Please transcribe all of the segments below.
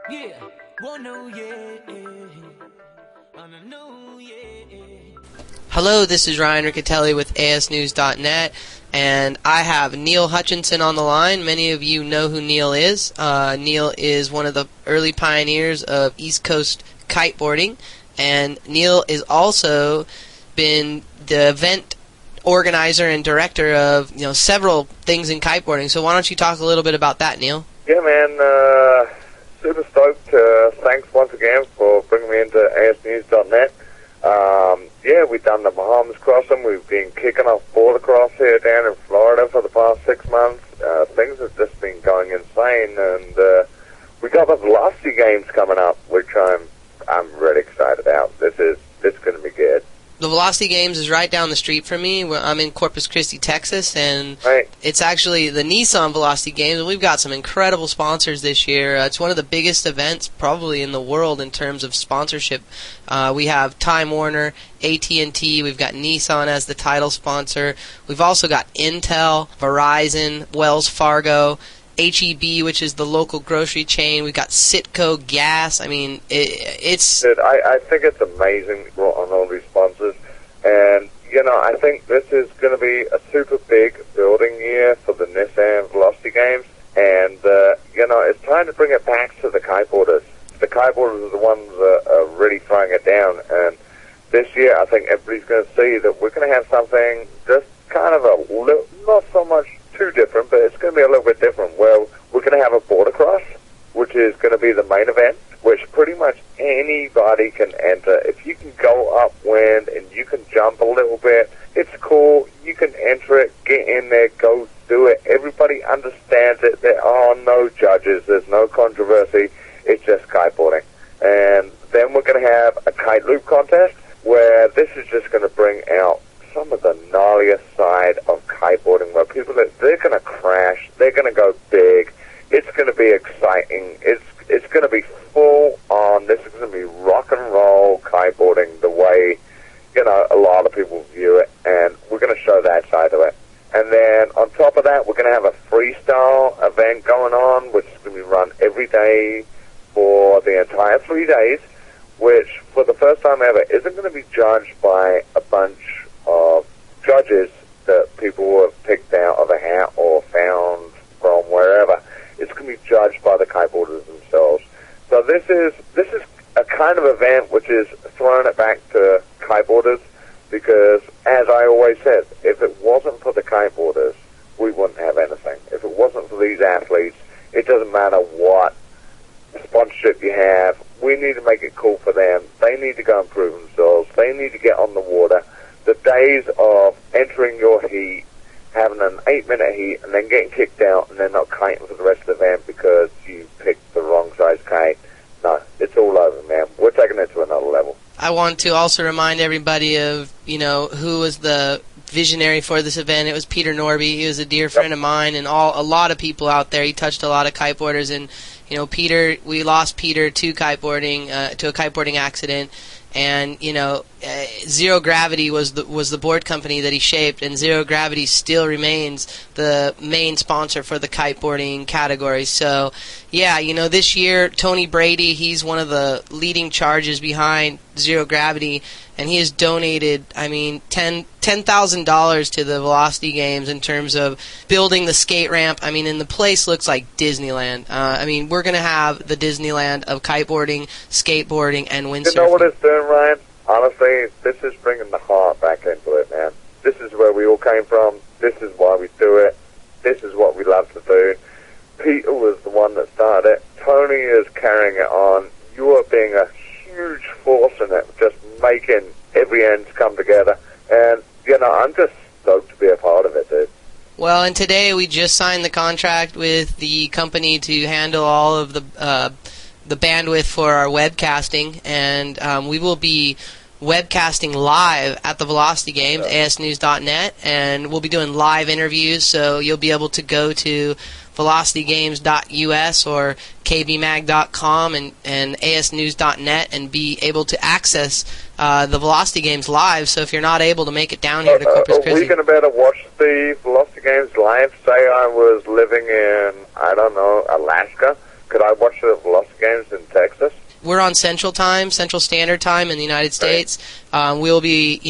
Yeah, well, no, yeah, I don't know, yeah. Hello, this is Ryan Riccitelli with asnews.net, and I have Neil Hutchinson on the line. Many of you know who Neil is. Neil is one of the early pioneers of East Coast kiteboarding, and Neil is also been the event organizer and director of several things in kiteboarding. So why don't you talk a little bit about that, Neil? Yeah, man. Super stoked. Thanks once again for bringing me into asnews.net. Yeah, we've done the Bahamas crossing. We've been kicking off border cross here down in Florida for the past 6 months. Things have just been going insane, and we got the Velocity Games coming up, which I'm really excited about. It's going to be good. The Velocity Games is right down the street from me. I'm in Corpus Christi, Texas, and Right. It's actually the Nissan Velocity Games, and we've got some incredible sponsors this year. It's one of the biggest events probably in the world in terms of sponsorship. We have Time Warner, AT&T, we've got Nissan as the title sponsor. We've also got Intel, Verizon, Wells Fargo, HEB, which is the local grocery chain. We've got Citgo Gas. I mean, it's... Dude, I think it's amazing on all these sponsors. And, I think this is going to be a super big building year for the Nissan Velocity Games. And, it's time to bring it back to the kiteboarders. The kiteboarders are the ones that are really throwing it down. And this year, I think everybody's going to see that we're going to have something just kind of a little, not so much too different, but it's going to be a little bit different. Well, we're going to have a border cross, which is going to be the main event, which pretty much anybody can enter. If you can go upwind and you can jump a little bit, it's cool. You can enter it, get in there, go do it. Everybody understands it. There are no judges. There's no controversy. It's just kiteboarding. And then we're going to have a kite loop contest where this is just going to bring out some of the gnarliest side of kiteboarding, where people they're going to crash, they're going to go big. It's going to be exciting. It's going to be full on. This is going to be rock and roll kiteboarding the way a lot of people view it, and we're going to show that side of it. And then on top of that, we're going to have a freestyle event going on, which is going to be run every day for the entire 3 days, which for the first time ever isn't going to be judged by a bunch of judges that people have picked out of a hat or found from wherever. It's going to be judged by the kiteboarders themselves. So this is a kind of event which is throwing it back to kiteboarders, because, as I always said, if it wasn't for the kiteboarders, we wouldn't have anything. If it wasn't for these athletes, it doesn't matter what sponsorship you have. We need to make it cool for them. They need to go and prove themselves. They need to get on the water. The days of entering your heat, having an 8-minute heat, and then getting kicked out and then not kiting for the rest of the event because you picked the wrong size kite. No, it's all over, man. We're taking it to another level. I want to also remind everybody of, who was the visionary for this event. It was Peter Norby. He was a dear friend of mine, and a lot of people out there. He touched a lot of kiteboarders, and Peter. We lost Peter to kiteboarding, to a kiteboarding accident, and Zero Gravity was the board company that he shaped, and Zero Gravity still remains the main sponsor for the kiteboarding category. So, yeah, this year Tony Brady, he's one of the leading charges behind Zero Gravity, and he has donated, $10,000 to the Velocity Games in terms of building the skate ramp. And the place looks like Disneyland. We're going to have the Disneyland of kiteboarding, skateboarding, and windsurfing. You know what it's doing, Ryan? Honestly, this is bringing the heart back into it, man. This is where we all came from. This is why we do it. This is what we love to do. Peter was the one that started it. Tony is carrying it on. You are being a huge force in it, just making every end come together. And, I'm just stoked to be a part of it, dude. Well, and today we just signed the contract with the company to handle all of the bandwidth for our webcasting, and we will be webcasting live at the Velocity Games, asnews.net, and we'll be doing live interviews, so you'll be able to go to velocitygames.us or kbmag.com and asnews.net and be able to access the Velocity Games live. So if you're not able to make it down here to Corpus Christi... Are we going to be able to watch the Velocity Games live? Say I was living in, I don't know, Alaska. could I watch the Velocity Games in Texas? We're on Central Standard Time in the United States. We'll be,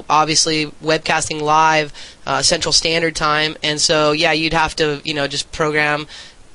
obviously webcasting live Central Standard Time, and so yeah, you'd have to, just program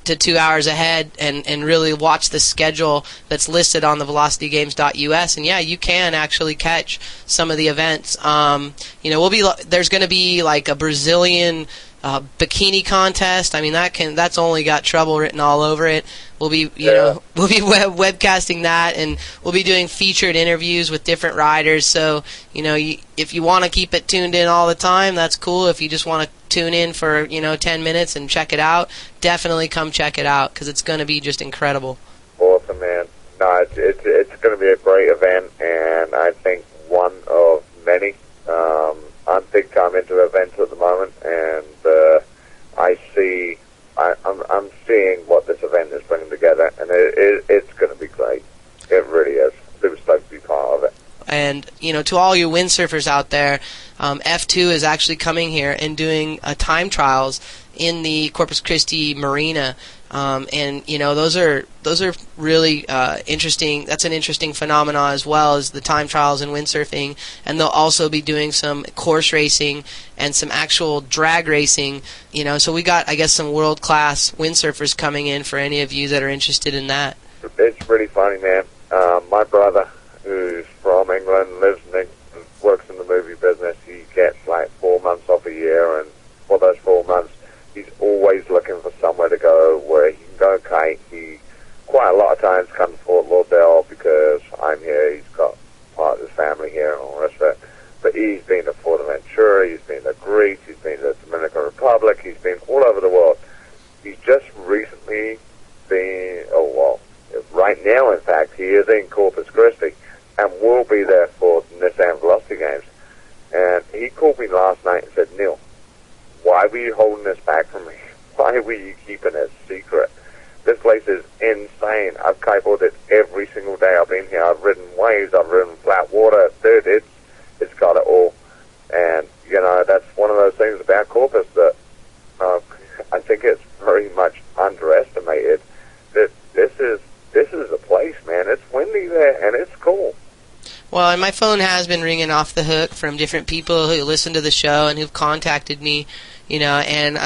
to 2 hours ahead and really watch the schedule that's listed on the velocitygames.us, and yeah, you can actually catch some of the events. There's going to be like a Brazilian bikini contest. I mean, that's only got trouble written all over it. We'll be webcasting that, and we'll be doing featured interviews with different riders. So, if you want to keep it tuned in all the time, that's cool. If you just want to tune in for 10 minutes and check it out, definitely come check it out, because it's going to be just incredible. Awesome, man. No, it's going to be a great event, and I think one of many. I'm big time into events at the moment, and I'm seeing what this event is bringing together, and it's going to be great. It really is. Super stoked to be part of it. And, to all you windsurfers out there, F2 is actually coming here and doing time trials in the Corpus Christi marina. And those are really interesting. That's an interesting phenomenon, as well as the time trials in windsurfing. And they'll also be doing some course racing and some actual drag racing. So we got, I guess, some world-class windsurfers coming in for any of you that are interested in that. It's really funny, man. My brother, who's from England, works in the movie business. He gets like 4 months off a year, and for those 4 months, he's always looking for somewhere to go where he can go kite. He quite a lot of times comes to Fort Lauderdale because I'm here. He's got part of his family here and all the rest of it. But he's been to Fuerteventura, he's been to Greece, he's been to the Dominican Republic, he's been all over the world. He's just recently been, right now, in fact, he is in Corpus Christi and will be there for the Nissan Velocity Games. And he called me last night and said, Neil, why were you holding this back from me? Why were you keeping it secret? This place is insane. I've kiteboarded every single day I've been here. I've ridden waves, I've ridden flat water. Dude, it's got it all. And, that's one of those things about Corpus that I think it's very much underestimated. That this is a place, man. It's windy there, and it's cool. Well, and my phone has been ringing off the hook from different people who listen to the show and who've contacted me, and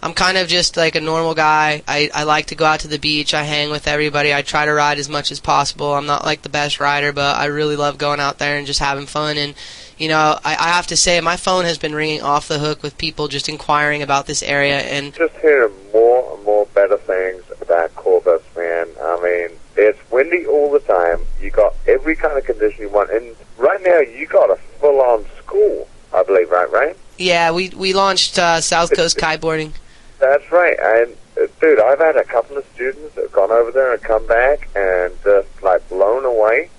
I'm kind of just like a normal guy. I like to go out to the beach. I hang with everybody. I try to ride as much as possible. I'm not like the best rider, but I really love going out there and just having fun. And, I have to say my phone has been ringing off the hook with people just inquiring about this area. And just hearing more and more better things about Corpus, man. I mean, it's windy all the time. You got every kind of condition you want. And right now you got a full-on school, I believe, right? Yeah, we launched South Coast Kiteboarding. That's right. And, dude, I've had a couple of students that have gone over there and come back and just, blown away.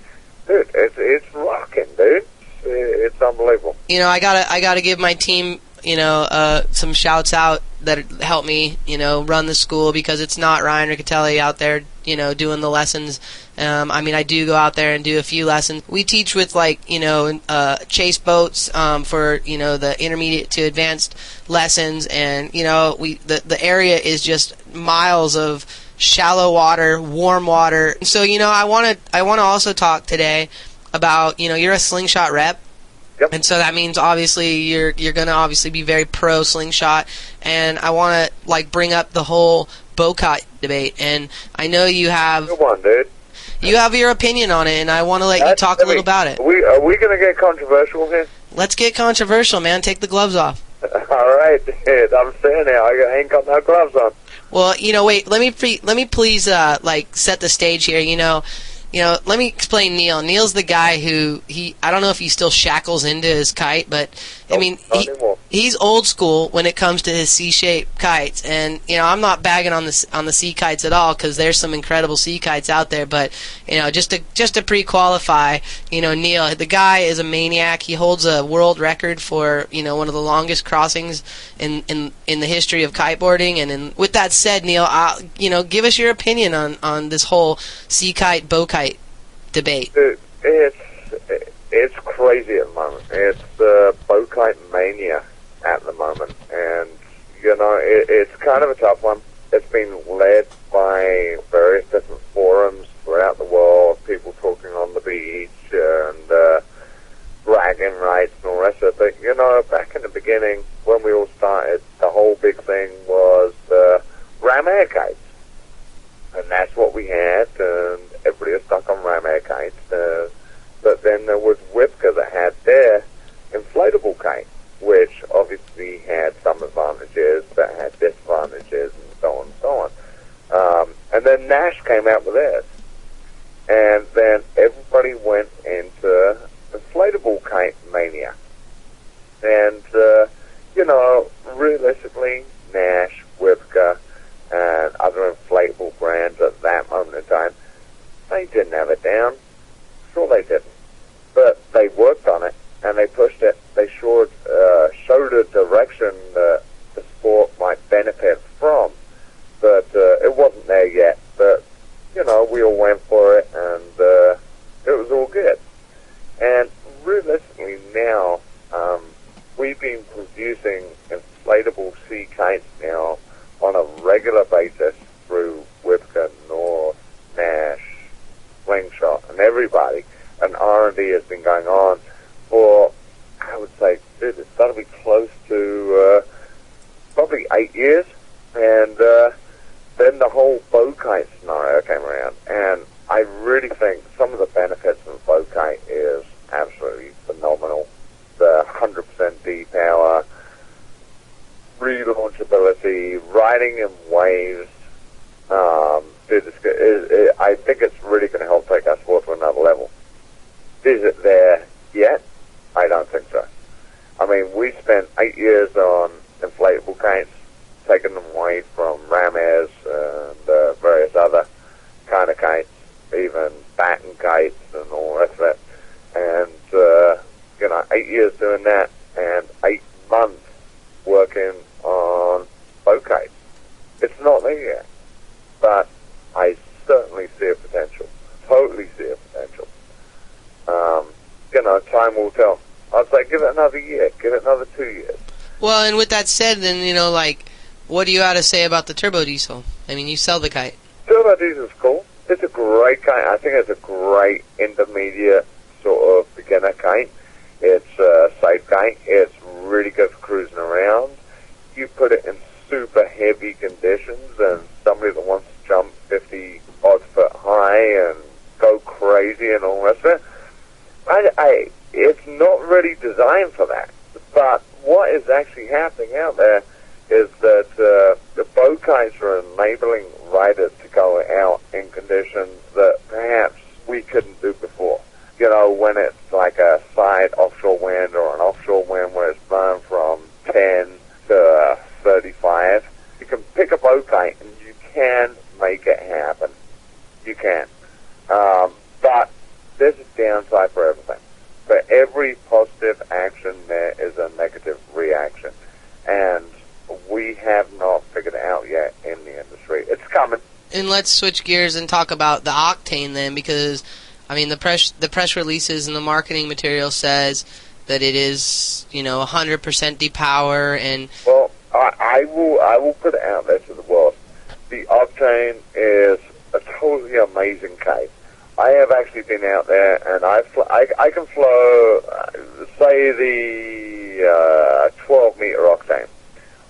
Dude, it's rocking, dude. It's unbelievable. I gotta give my team, some shouts out that help me, run the school, because it's not Ryan Riccitelli out there, doing the lessons. I do go out there and do a few lessons. We teach with chase boats for the intermediate to advanced lessons, and the area is just miles of shallow water, warm water. So I want to also talk today about you're a Slingshot rep. Yep. And so that means obviously you're going to obviously be very pro Slingshot, and I want to bring up the whole bow kite debate. And I know you have good one, dude. You have your opinion on it, and I want to let you talk a little about it. Are we going to get controversial here? Let's get controversial, man. Take the gloves off. All right, dude. I'm saying it. I ain't got no gloves on. Well, wait. Let me please set the stage here. Let me explain Neil. Neil's the guy who I don't know if he still shackles into his kite, but he's old school when it comes to his C-shaped kites. And I'm not bagging on the C-kites at all, because there's some incredible C-kites out there. But just to pre-qualify, Neil, the guy is a maniac. He holds a world record for one of the longest crossings in the history of kiteboarding. And with that said, Neil, give us your opinion on this whole C-kite bow kite debate. It's crazy at the moment. It's the bow kite mania at the moment, and it's kind of a tough one. It's been led by And that's what we had, and everybody was stuck on ram air kites. But then there was Whipka that had their inflatable kite, which obviously had some advantages, but had disadvantages, and so on and so on. And then Nash came out with theirs. And then everybody went into inflatable kite mania. And, realistically, Nash, Whipka, and other inflatable brands at that moment in time, they didn't have it down. Sure they didn't. But they worked on it, and they pushed it. They showed a direction that the sport might benefit from. But it wasn't there yet. But, we all went for it, and it was all good. And realistically now, we've been producing inflatable C-kites now on a regular basis through Whipka, North, Nash, Slingshot, and everybody. And R&D has been going on for, I would say, it's got to be close to probably 8 years. And then the whole bow kite scenario came around. And I really think some of the benefits of a bow kite is absolutely phenomenal. The 100% D-power, relaunchability, riding in waves. I think it's really going to help take our sport to another level. Is it there yet? I don't think so. I mean, we spent 8 years on inflatable kites, taking them away from ram airs and various other kind of kites, even batten kites and all the rest of it. And, 8 years doing that and 8 months working on bow kites. It's not there yet, but I certainly see a potential. Totally see a potential. Time will tell. I'd say give it another year. Give it another 2 years. Well, and with that said, then, what do you got to say about the turbo diesel? I mean, you sell the kite. Turbo diesel is cool. It's a great kite. I think it's a great intermediate sort of beginner kite. It's a safe kite. It's really good for cruising around. You put it in super heavy conditions, and somebody that wants to jump 50 odd foot high and go crazy and all the rest of it, it's not really designed for that. But what is actually happening out there is that the bow kites are enabling riders to go out in conditions that perhaps we couldn't do before. When it's like a side offshore wind or an offshore wind where it's blown from 10 to 35, you can pick a bow kite and you can make it happen. You can. But there's a downside for everything. For every positive action, there is a negative reaction. And we have not figured it out yet in the industry. It's coming. And let's switch gears and talk about the octane then, because the press releases and the marketing material says that it is 100% depower and. Well, I will put it out there to the world. The octane is a totally amazing kite. I have actually been out there and I can flow, say the 12-meter octane.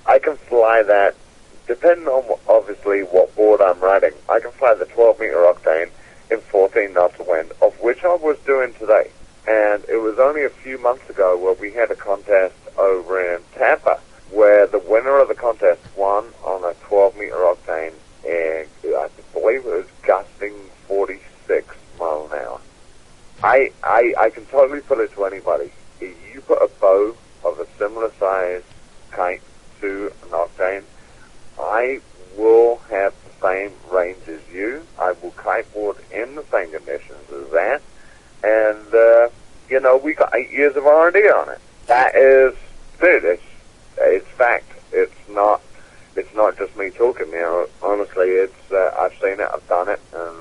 I can fly that, depending on obviously what board I'm riding. I can fly the 12-meter octane in 14 knots of wind, of which I was doing today. And it was only a few months ago where we had a contest over in Tampa, where the winner of the contest won on a 12-meter octane, and I believe it was gusting 46 miles an hour. I can totally put it to anybody. If you put a bow of a similar size kite to an octane, I will have the same range as you. I will kiteboard in the same conditions as that. And, we got 8 years of R&D on it. That is, dude, it's fact. It's not just me talking now. Honestly, I've seen it, I've done it, and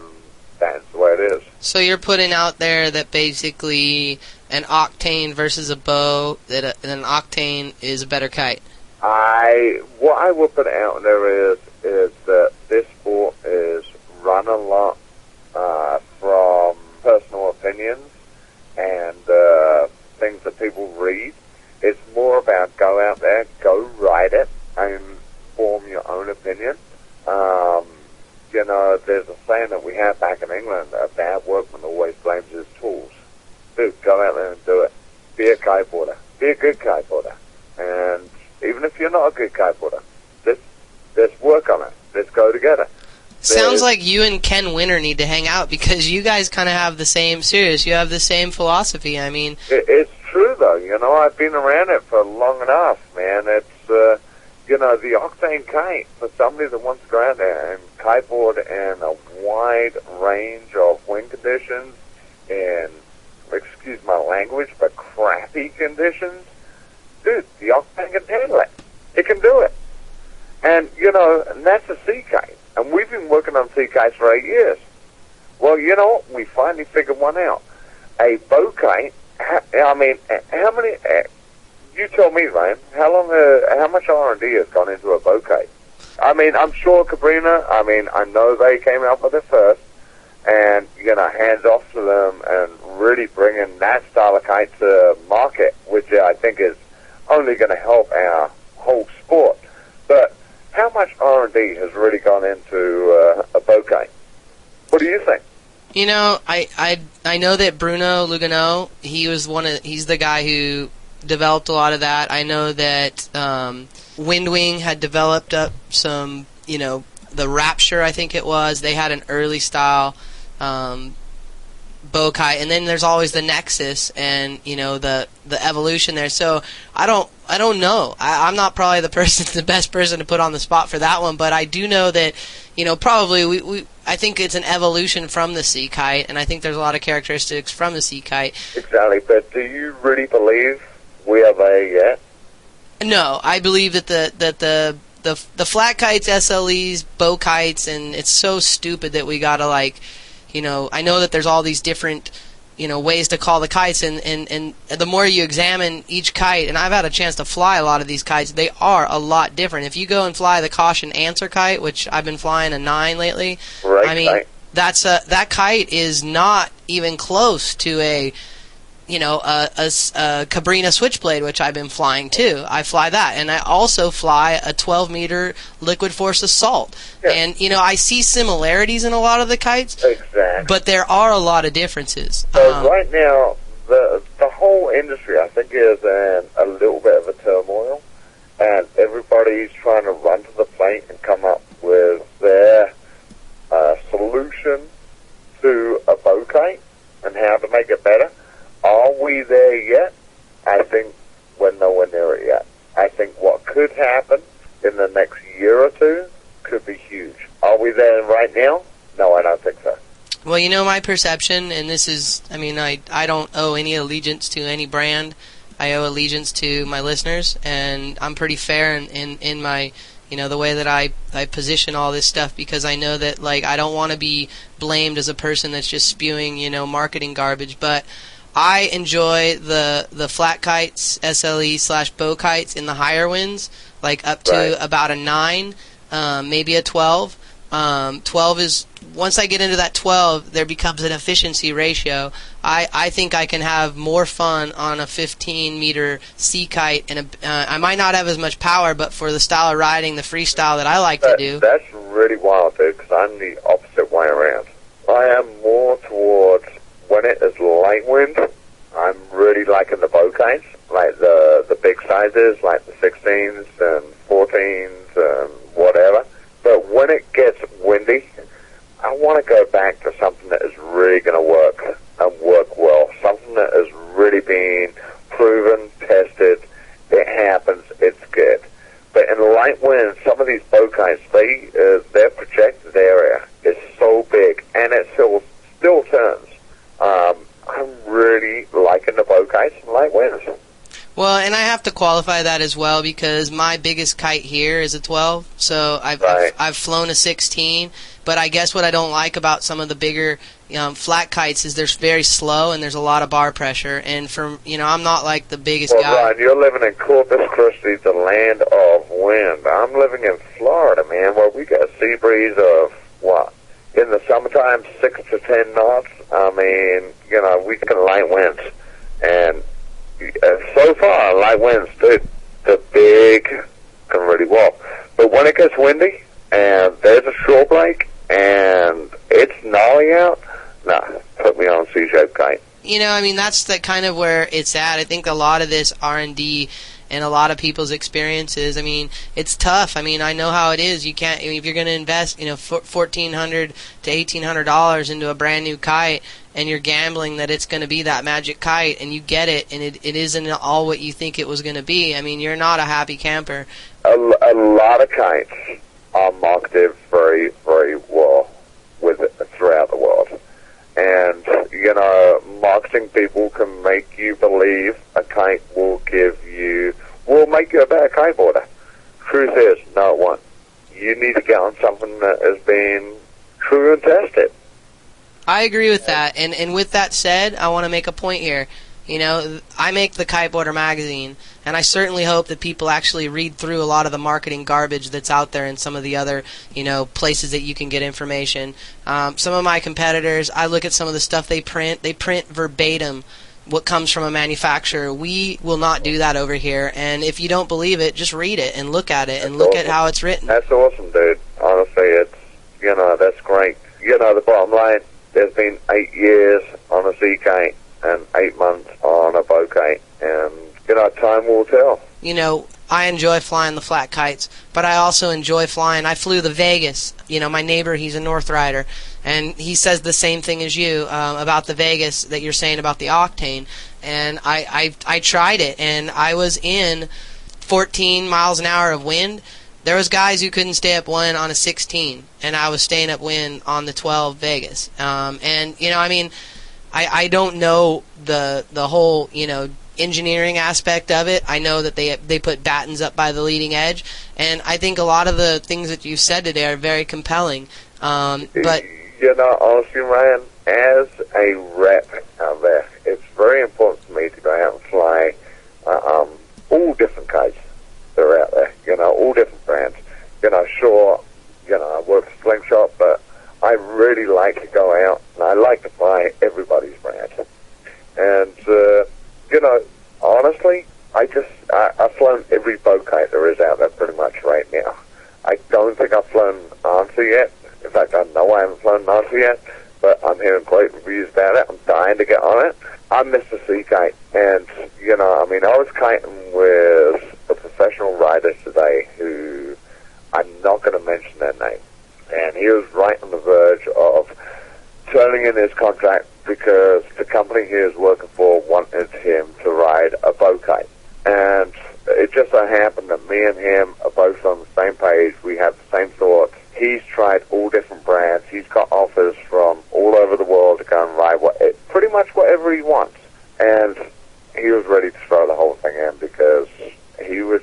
that's the way it is. So you're putting out there that basically an octane versus a bow, that an octane is a better kite. What I will put out there is that this sport is run a lot from personal opinions and things that people read. It's more about go out there, go ride it, and form your own opinion. you know, there's a saying that we have back in England, a bad workman always blames his tools. Dude, go out there and do it. Be a kiteboarder. Be a good kiteboarder. And even if you're not a good kiteboarder, let's work on it. Let's go together. Sounds like you and Ken Winter need to hang out, because you guys kind of have the same, you have the same philosophy. I mean, it's true though. You know, I've been around it for long enough, man. It's you know, the octane kite, for somebody that wants to go out there and kiteboard in a wide range of wind conditions and, excuse my language, but crappy conditions, dude, the octane can handle it. It can do it. And, you know, and that's a C-kite. And we've been working on C-kites for 8 years. Well, you know, we finally figured one out. A bow kite, I mean, how many, you tell me, Ryan, how much R&D has gone into a bow kite? I mean, I'm sure Cabrina, I mean, I know they came out with it first, and, you know, hands off to them and really bringing that style of kite to market, which I think is only going to help our whole sport. But how much R&D has really gone into a bow kite? What do you think? You know, I know that Bruno Lugano, he's the guy who developed a lot of that. I know that Windwing had developed up some, you know, the Rapture, I think it was. They had an early style bow kite, and then there's always the Nexus and, you know, the evolution there. So I don't know. I'm not probably the best person to put on the spot for that one, but I do know that, you know, probably I think it's an evolution from the C-kite, and I think there's a lot of characteristics from the C-kite. Exactly, but do you really believe we are there yet? No, I believe that the flat kites, SLEs, bow kites, and it's so stupid that we gotta, like, you know, I know that there's all these different, you know, ways to call the kites, and the more you examine each kite, and I've had a chance to fly a lot of these kites, they are a lot different. If you go and fly the Caution Answer kite, which I've been flying a 9 lately, right, I mean, that kite is not even close to a, you know, a Cabrina Switchblade, which I've been flying too. I fly that, and I also fly a 12-meter Liquid Force Assault. Yeah. And, you know, I see similarities in a lot of the kites, exactly, but there are a lot of differences. So right now, the whole industry, I think, is in a little bit of a turmoil, and everybody's trying to run to the plate and come up with their solution to a bow kite and how to make it better. Are we there yet? I think we're nowhere near it yet. I think what could happen in the next year or two could be huge. Are we there right now? No, I don't think so. Well, you know, my perception, and this is, I mean, I don't owe any allegiance to any brand. I owe allegiance to my listeners, and I'm pretty fair in my, you know, the way that I position all this stuff, because I know that, like, I don't want to be blamed as a person that's just spewing, you know, marketing garbage, but I enjoy the flat kites, SLE/bow kites in the higher winds, like up to about a 9, maybe a 12. 12 is, once I get into that 12, there becomes an efficiency ratio. I think I can have more fun on a 15-meter C-kite, and I might not have as much power, but for the style of riding, the freestyle that I like to do. That's really wild, dude, because I'm the opposite way around. I am more towards, when it is light wind, I'm really liking the bow kites, like the big sizes, like the 16s and 14s and whatever. But when it gets windy, I want to go back to something that is really going to work and work well. Something that has really been proven, tested. It happens. It's good. But in light winds, some of these bow kites, their projected area is so big, and it still turns. I'm really liking the bow kites and light winds. Well, and I have to qualify that as well, because my biggest kite here is a 12, so I've flown a 16, but I guess what I don't like about some of the bigger flat kites is they're very slow and there's a lot of bar pressure, and I'm not like the biggest guy. Well, Ryan, you're living in Corpus Christi, the land of wind. I'm living in Florida, man, where we got a sea breeze of, what, in the summertime, 6 to 10 knots. I mean, you know, we can light winds, and so far, light winds, dude, the big can really walk. But when it gets windy, and there's a shore break, and it's gnarly out, nah, put me on a C-shaped kite. You know, I mean, that's the kind of where it's at. I think a lot of this R&D and a lot of people's experiences, I mean, it's tough. I mean, I know how it is. You can't, if you're going to invest, you know, $1,400 to $1,800 into a brand new kite, and you're gambling that it's going to be that magic kite, and you get it, and it isn't all what you think it was going to be. I mean, you're not a happy camper. A lot of kites are marketed very, very well with it throughout the world. And, you know, marketing people can make you believe a kite will make you a better kiteboarder. Truth is, no, it won't. You need to get on something that has been true and tested. I agree with that. And with that said, I want to make a point here. You know, I make the Kiteboarder magazine, and I certainly hope that people actually read through a lot of the marketing garbage that's out there in some of the other, you know, places that you can get information. Some of my competitors, I look at some of the stuff they print. They print verbatim what comes from a manufacturer. We will not do that over here, and if you don't believe it, just read it and look at it and look at how it's written. That's awesome, dude. Honestly, it's, you know, that's great. You know, the bottom line, there's been 8 years on a C-kite and 8 months on a bow kite, and, you know, time will tell. You know, I enjoy flying the flat kites, but I also enjoy flying. I flew the Vegas. You know, my neighbor, he's a North Rider, and he says the same thing as you about the Vegas that you're saying about the Octane. And I tried it, and I was in 14 miles an hour of wind. There was guys who couldn't stay upwind on a 16, and I was staying upwind on the 12 Vegas. And, you know, I mean, I don't know the whole, you know, engineering aspect of it. I know that they put battens up by the leading edge, and I think a lot of the things that you said today are very compelling. But you know, honestly, Ryan, as a rep out there, it's very important for me to go out and fly all different kites that are out there. You know, all different brands. You know, sure, you know, I work for Slingshot, but I really like to go out and I like to fly everybody's brand. And you know, honestly, I've flown every bow kite there is out there pretty much right now. I don't think I've flown Answer yet. In fact, I know I haven't flown Answer yet, but I'm hearing great reviews about it. I'm dying to get on it. I miss the C-kite, and, you know, I mean, I was kiting with a professional rider today who I'm not going to mention their name, and he was right on the verge of turning in his contract because the company he was working for wanted him to ride a bow kite. And it just so happened that me and him are both on the same page. We have the same thoughts. He's tried all different brands. He's got offers from all over the world to go and ride pretty much whatever he wants. And he was ready to throw the whole thing in because he was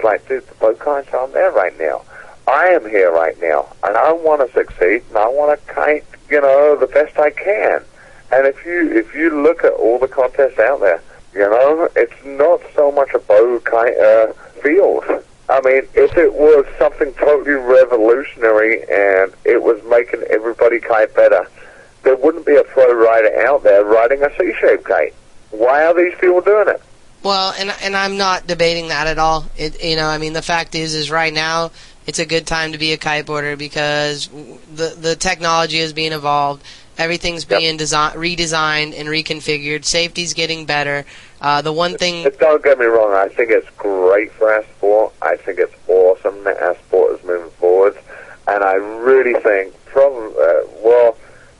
like, dude, the bow kites aren't there right now. I am here right now, and I want to succeed, and I want to kite, you know, the best I can. And if you look at all the contests out there, you know, it's not so much a bow kite field. I mean, if it was something totally revolutionary and it was making everybody kite better, there wouldn't be a pro rider out there riding a C-shaped kite. Why are these people doing it? Well, and I'm not debating that at all. You know, I mean, the fact is right now it's a good time to be a kiteboarder because the technology is being evolved. Everything's being redesigned and reconfigured. Safety's getting better. The one thing... Don't get me wrong. I think it's great for our sport. I think it's awesome that our sport is moving forward. And I really think,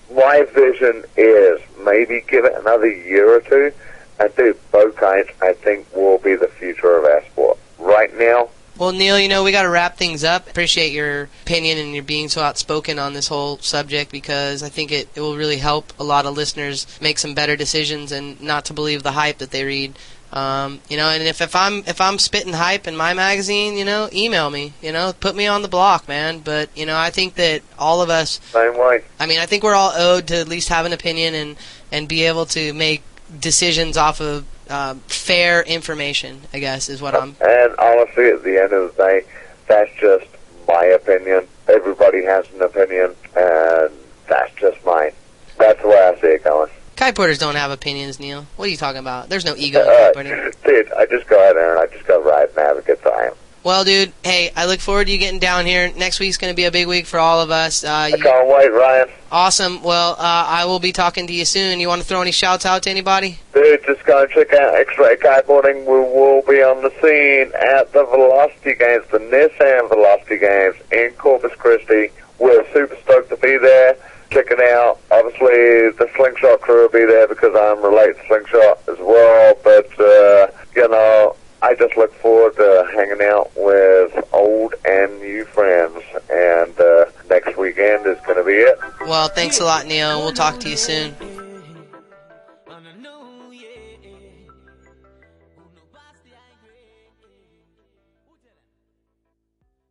my vision is maybe give it another year or two and do bow kites, I think, will be the future of our sport. Right now... Well, Neil, you know, we got to wrap things up. Appreciate your opinion and your being so outspoken on this whole subject because I think it will really help a lot of listeners make some better decisions and not to believe the hype that they read. You know, and if I'm spitting hype in my magazine, you know, email me. You know, put me on the block, man. But you know, I think that all of us, same way. I mean, I think we're all owed to at least have an opinion and be able to make decisions off of fair information, I guess, is what I'm... And honestly, at the end of the day, that's just my opinion. Everybody has an opinion, and that's just mine. That's the way I see it going. Kiteboarders don't have opinions, Neil. What are you talking about? There's no ego in kiteboarding. Dude, I just go out there and I just go ride and have a good time. Well, dude, hey, I look forward to you getting down here. Next week's going to be a big week for all of us. I can't wait, Ryan. Awesome. Well, I will be talking to you soon. You want to throw any shouts out to anybody? Dude, just go and check out X-Ray Kiteboarding. We will be on the scene at the Velocity Games, the Nissan Velocity Games in Corpus Christi. We're super stoked to be there. Check it out. Obviously, the Slingshot crew will be there because I'm related to Slingshot as well. But, you know, I just look forward to hanging out with old and new friends. And next weekend is going to be it. Well, thanks a lot, Neil. We'll talk to you soon.